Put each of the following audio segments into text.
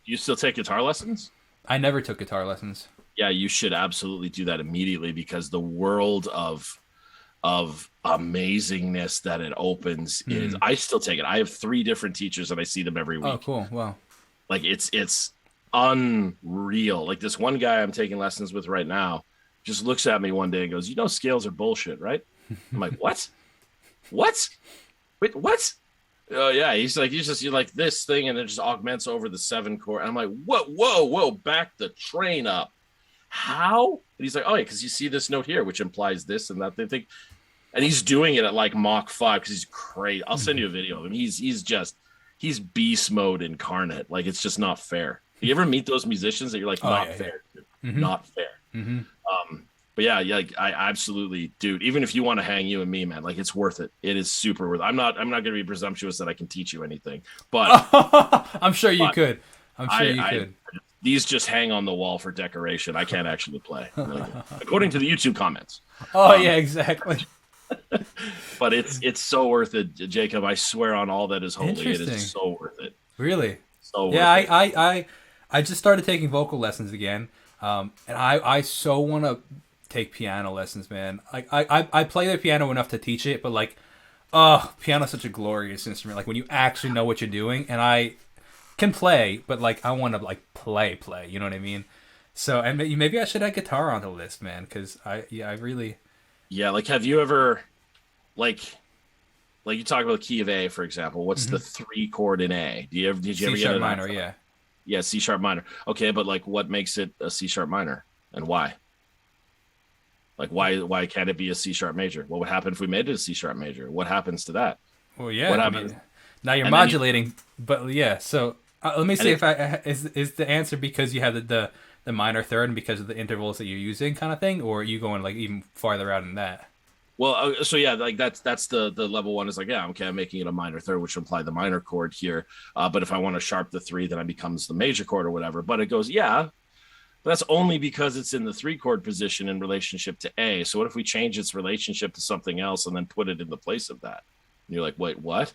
You still take guitar lessons? I never took guitar lessons. Yeah, you should absolutely do that immediately because the world of amazingness that it opens is Hmm. I still take it. I have three different teachers and I see them every Oh, week. cool. Well, Like it's unreal. Like this one guy I'm taking lessons with right now just looks at me one day and goes, "You know, scales are bullshit, right?" I'm like, "What? What? Wait, what?" Oh yeah, you're like this thing, and it just augments over the seven chord. And I'm like, whoa, back the train up. How? And he's like, oh yeah, because you see this note here, which implies this and that. They think, and he's doing it at like Mach 5 because he's crazy. I'll send you a video of him. He's beast mode incarnate. Like it's just not fair. You ever meet those musicians that you're like, oh not yeah, yeah. fair, dude. Mm-hmm. Not fair. Mm-hmm. But yeah, like I absolutely, dude. Even if you want to hang you and me, man, like it's worth it. It is super worth it. I'm not going to be presumptuous that I can teach you anything, but I'm sure you but could. I'm sure you I could. these just hang on the wall for decoration. I can't actually play, like, according to the YouTube comments. Oh Um, yeah, exactly. but it's so worth it, Jacob. I swear on all that is holy, it is Interesting. so worth it. Really? So Yeah, worth it. I just started taking vocal lessons again, and I so want to take piano lessons, man. Like I play the piano enough to teach it, but like, oh, piano's such a glorious instrument. Like when you actually know what you're doing, and I can play, but like I want to like play. You know what I mean? So and maybe I should add guitar on the list, man, because I really. Yeah, like have you ever like like you talk about the key of A, for example. What's Mhm. the three chord in A? Did you C ever get sharp an minor, accent? yeah. Yeah, C sharp minor. Okay, but like what makes it a C sharp minor and why? Like why can't it be a C sharp major? What would happen if we made it a C sharp major? What happens to that? Well, What yeah. I happens? mean, now you're And then you modulating, but yeah. So let me and see it if I is the answer because you have the minor third and because of the intervals that you're using, kind of thing, or are you going like even farther out than that? well, so yeah, like that's the level one is like yeah, okay, I'm making it a minor third, which imply the minor chord here. But if I want to sharp the three, then it becomes the major chord or whatever. But it goes yeah, but that's only because it's in the three chord position in relationship to A. So what if we change its relationship to something else and then put it in the place of that? And you're like, wait, what?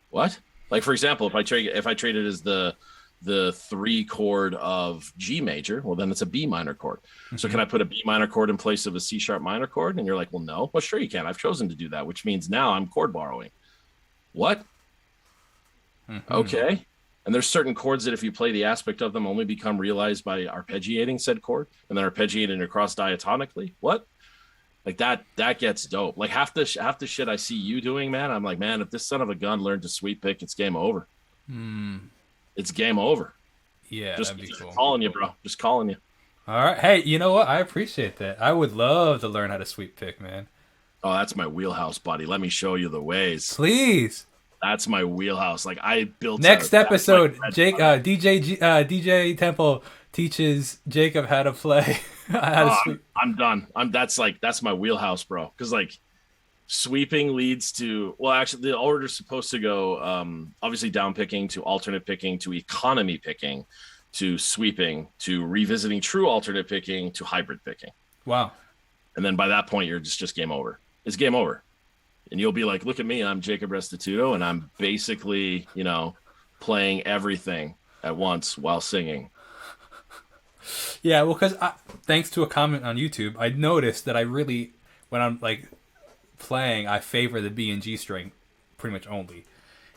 What? Like for example, if I trade it as the three chord of G major, well then it's a B minor chord. So can Hmm. I put a B minor chord in place of a C sharp minor chord? And you're like, well, no. Well, sure you can. I've chosen to do that, which means now I'm chord borrowing. What? Hmm. Okay. And there's certain chords that if you play the aspect of them only become realized by arpeggiating said chord and then arpeggiating across diatonically. What? Like that gets dope. Like half the shit I see you doing, man. I'm like, man, if this son of a gun learned to sweep pick, it's game over. Hmm. It's game over. Yeah, Just, that'd be just cool. calling you, bro. Just calling you. All right. Hey, you know what? I appreciate that. I would love to learn how to sweep pick, man. Oh, that's my wheelhouse, buddy. Let me show you the ways. Please. That's my wheelhouse. Like I built a Next that's my episode, bread and Jake, butter. DJ Temple teaches Jacob how to play, how to Oh, sweep. I'm done. That's my wheelhouse, bro. Because like sweeping leads to well, actually the order's supposed to go obviously down picking to alternate picking to economy picking to sweeping to revisiting true alternate picking to hybrid picking. Wow. And then by that point you're just game over. It's game over. And you'll be like, look at me, I'm Jacob Restituto, and I'm basically, playing everything at once while singing. Yeah, well, because thanks to a comment on YouTube, I noticed that I really, when I'm like playing, I favor the B and G string pretty much only,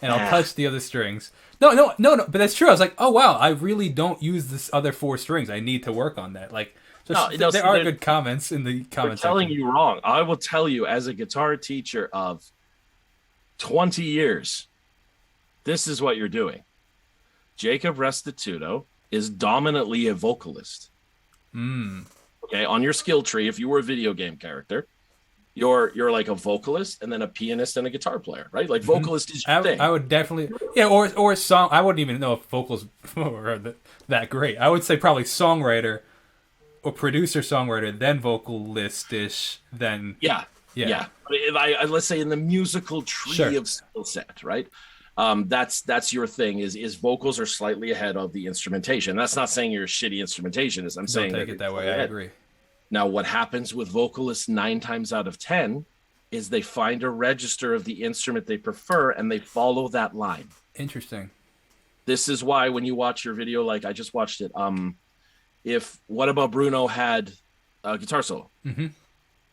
and I'll Ah, touch the other strings. No, but that's true. I was like, oh wow, I really don't use this other four strings. I need to work on that. Like, no, just no, there see, are good comments in the they're comment telling section. you wrong. I will tell you, as a guitar teacher of 20 years, this is what you're doing. Jacob Restituto is dominantly a vocalist. Mm. Okay, on your skill tree, if you were a video game character, you're like a vocalist and then a pianist and a guitar player, right? Like Hmm. vocalist is your I thing. would definitely, yeah, or song. I wouldn't even know if vocals were that great. I would say probably songwriter or producer songwriter, then vocalistish, then Yeah, yeah, yeah. But if let's say in the musical tree sure. of skill set, right? That's your thing. Is vocals are slightly ahead of the instrumentation. That's not saying you're a shitty instrumentation. I'm Don't saying take that it they're that way. slightly I ahead. agree. Now, what happens with vocalists 9 times out of 10 is they find a register of the instrument they prefer and they follow that line. Interesting. This is why when you watch your video, like I just watched it, if What About Bruno had a guitar solo,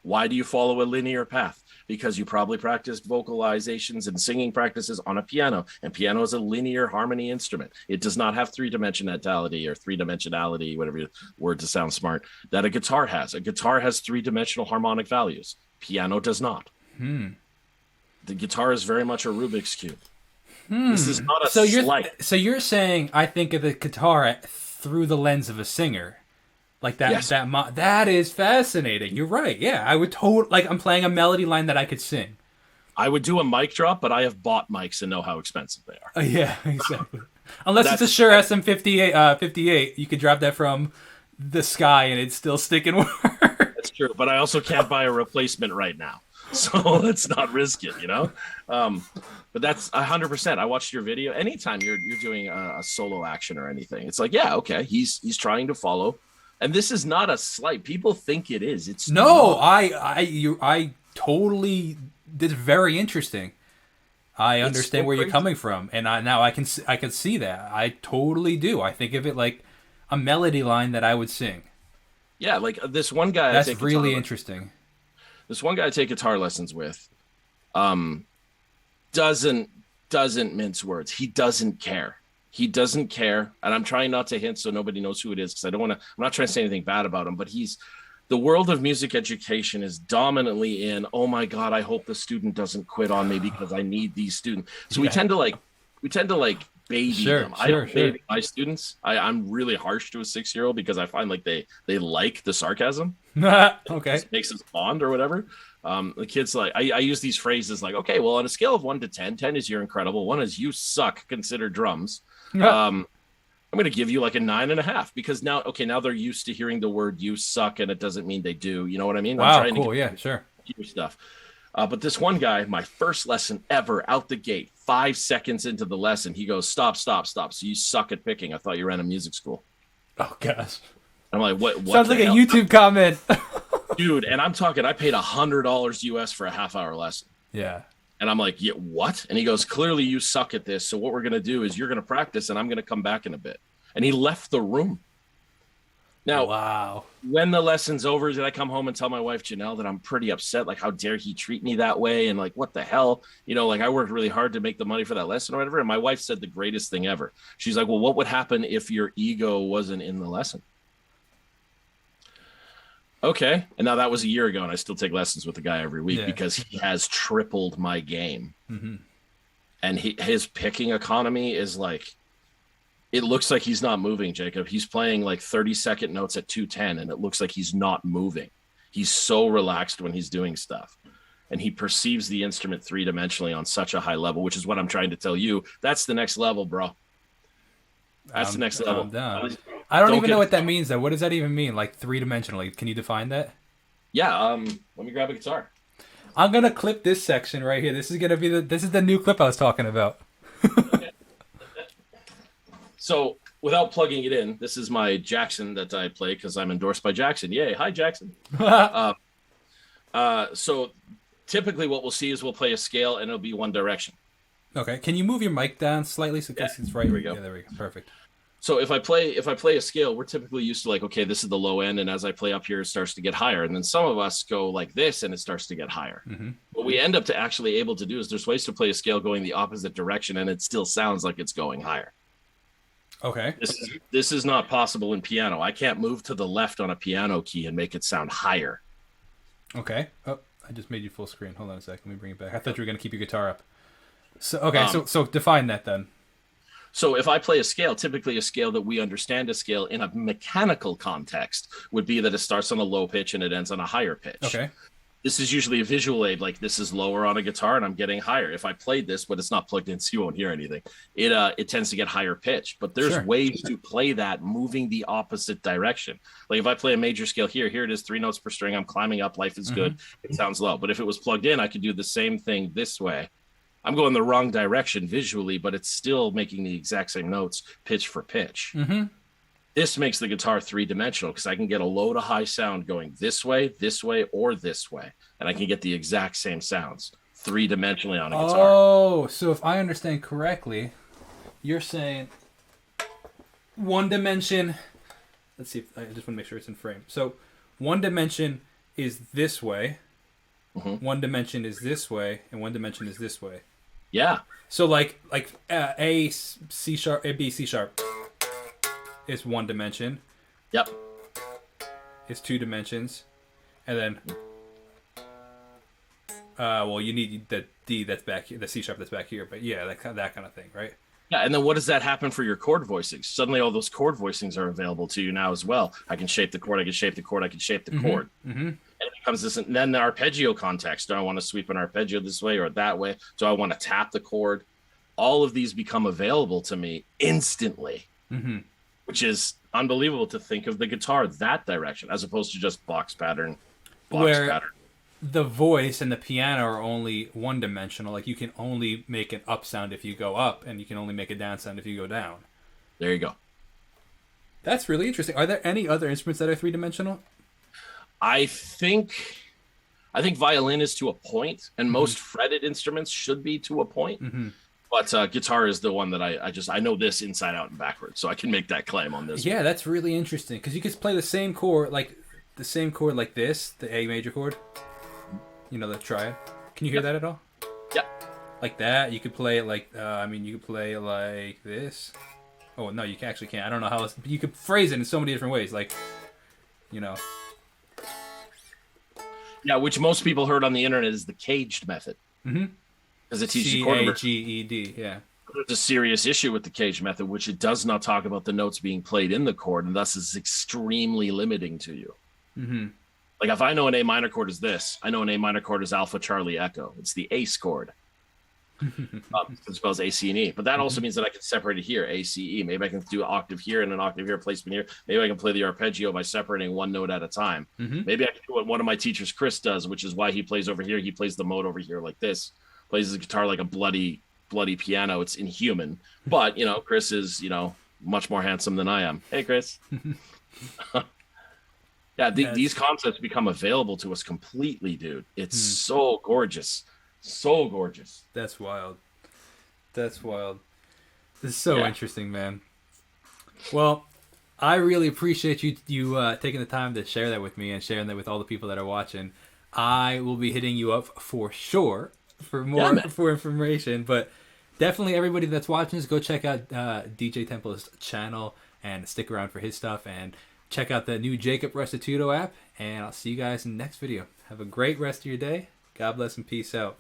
why do you follow a linear path? Because you probably practiced vocalizations and singing practices on a piano, and piano is a linear harmony instrument. It does not have three-dimensionality, whatever word to sound smart, that a guitar has. A guitar has three-dimensional harmonic values. Piano does not. The guitar is very much a Rubik's Cube. This is not a slight. So you're saying I think of the guitar through the lens of a singer. Like that, Yes. that is fascinating. You're right. Yeah, I would like I'm playing a melody line that I could sing. I would do a mic drop, but I have bought mics and know how expensive they are. Yeah, exactly. Unless it's a Shure SM58, 58, you could drop that from the sky and it'd still stick and work. That's true, but I also can't buy a replacement right now, so let's not risk it, you know. But that's 100%. I watched your video. Anytime you're doing a solo action or anything, it's like, yeah, okay, he's trying to follow. And this is not a slight. People think it is. It's no. not. I totally. This is very interesting. I understand where you're coming from, and I can see that. I totally do. I think of it like a melody line that I would sing. Yeah, like this one guy. That's really interesting. This one guy I take guitar lessons with, doesn't mince words. He doesn't care. He doesn't care, and I'm trying not to hint so nobody knows who it is because I don't want to. I'm not trying to say anything bad about him, but the world of music education is dominantly in, oh my God, I hope the student doesn't quit on me because I need these students. So we tend to like baby them. I don't baby my students. I'm really harsh to a 6-year-old because I find like they like the sarcasm. Okay. It makes us bond or whatever. The kids like I use these phrases like, okay, well, on a scale of 1 to 10, 10 is you're incredible, 1 is you suck, consider drums. I'm going to give you like a 9.5 because now they're used to hearing the word you suck and it doesn't mean they do. You know what I mean? Wow, I'm trying cool. to Yeah, sure. Stuff. But this one guy, my first lesson ever out the gate, 5 seconds into the lesson, he goes, stop. So you suck at picking. I thought you ran a music school. Oh, gosh. I'm like, what Sounds like a YouTube comment. Dude, and I'm talking, I paid $100 US for a half-hour lesson. Yeah. And I'm like, yeah, what? And he goes, clearly you suck at this. So what we're going to do is you're going to practice and I'm going to come back in a bit. And he left the room. Now, wow. When the lesson's over, did I come home and tell my wife, Janelle, that I'm pretty upset? Like, how dare he treat me that way? And like, what the hell? You know, like I worked really hard to make the money for that lesson or whatever. And my wife said the greatest thing ever. She's like, well, what would happen if your ego wasn't in the lesson? Okay. And now that was a year ago, and I still take lessons with the guy every week because he has tripled my game. Mm-hmm. And his picking economy is like, it looks like he's not moving, Jacob. He's playing like 30-second notes at 210, and it looks like he's not moving. He's so relaxed when he's doing stuff. And he perceives the instrument three-dimensionally on such a high level, which is what I'm trying to tell you. That's the next level, bro. That's the next level. I don't even know what that means, though. What does that even mean, like three-dimensionally? Can you define that? Yeah, let me grab a guitar. I'm going to clip this section right here. This is going to be this is the new clip I was talking about. Okay. So, without plugging it in, this is my Jackson that I play because I'm endorsed by Jackson. Yay. Hi, Jackson. So, typically what we'll see is we'll play a scale and it'll be one direction. Okay. Can you move your mic down slightly so it's right? Here we go. Yeah, there we go. Perfect. So if I play a scale, we're typically used to like, okay, this is the low end, and as I play up here, it starts to get higher. And then some of us go like this, and it starts to get higher. Mm-hmm. What we end up to actually able to do is there's ways to play a scale going the opposite direction, and it still sounds like it's going higher. Okay. This is not possible in piano. I can't move to the left on a piano key and make it sound higher. Okay. Oh, I just made you full screen. Hold on a sec. Let me bring it back. I thought you were going to keep your guitar up. So okay. So define that then. So if I play a scale, typically a scale that we understand a scale in a mechanical context would be that it starts on a low pitch and it ends on a higher pitch. Okay. This is usually a visual aid, like this is lower on a guitar and I'm getting higher. If I played this, but it's not plugged in, so you won't hear anything, it tends to get higher pitch. But there's ways to play that moving the opposite direction. Like if I play a major scale here it is 3 notes per string. I'm climbing up. Life is good. It sounds low. But if it was plugged in, I could do the same thing this way. I'm going the wrong direction visually, but it's still making the exact same notes pitch for pitch. Mm-hmm. This makes the guitar three-dimensional because I can get a low to high sound going this way, or this way. And I can get the exact same sounds three-dimensionally on a guitar. Oh, so if I understand correctly, you're saying one dimension. Let's see. I just want to make sure it's in frame. So, one dimension is this way. Mm-hmm. One dimension is this way, and one dimension is this way. Yeah. So like A C sharp, A B C sharp is one dimension. Yep. It's two dimensions, and then well, you need the D that's back here, the C sharp that's back here. But yeah, that kind of thing, right? Yeah, and then what does that happen for your chord voicings? Suddenly all those chord voicings are available to you now as well. I can shape the chord, I can shape the chord, I can shape the chord. Mm-hmm. And it becomes this, and then the arpeggio context. Do I want to sweep an arpeggio this way or that way? Do I want to tap the chord? All of these become available to me instantly, which is unbelievable to think of the guitar that direction, as opposed to just box pattern. The voice and the piano are only one dimensional. Like you can only make an up sound if you go up, and you can only make a down sound if you go down. There you go. That's really interesting. Are there any other instruments that are three dimensional? I think violin is to a point, and most fretted instruments should be to a point. But guitar is the one that I know this inside out and backwards, so I can make that claim on this. Yeah, one. That's really interesting because you could play the same chord like this, the A major chord. You know, the triad. Can you hear that at all? Yeah. Like that. You could play it like, you could play it like this. Oh, no, you actually can't. I don't know how else. You could phrase it in so many different ways. Like, you know. Yeah, which most people heard on the internet is the caged method. Because it teaches you chord C-A-G-E-D, yeah. There's a serious issue with the caged method, which it does not talk about the notes being played in the chord, and thus is extremely limiting to you. Like if I know an A minor chord is this, I know an A minor chord is Alpha Charlie Echo. It's the ace chord. It spells A, C, and E. But that also means that I can separate it here, A, C, E. Maybe I can do an octave here and an octave here, placement here. Maybe I can play the arpeggio by separating one note at a time. Maybe I can do what one of my teachers, Chris, does, which is why he plays over here. He plays the mode over here like this. Plays the guitar like a bloody piano. It's inhuman. But, Chris is, much more handsome than I am. Hey, Chris. Yeah, these concepts become available to us completely, dude. It's so gorgeous. So gorgeous. That's wild. This is so interesting, man. Well, I really appreciate you taking the time to share that with me and sharing that with all the people that are watching. I will be hitting you up for sure for more for information, but definitely everybody that's watching this, go check out DJ Temple's channel and stick around for his stuff, and check out the new Jacob Restituto app, and I'll see you guys in the next video. Have a great rest of your day. God bless and peace out.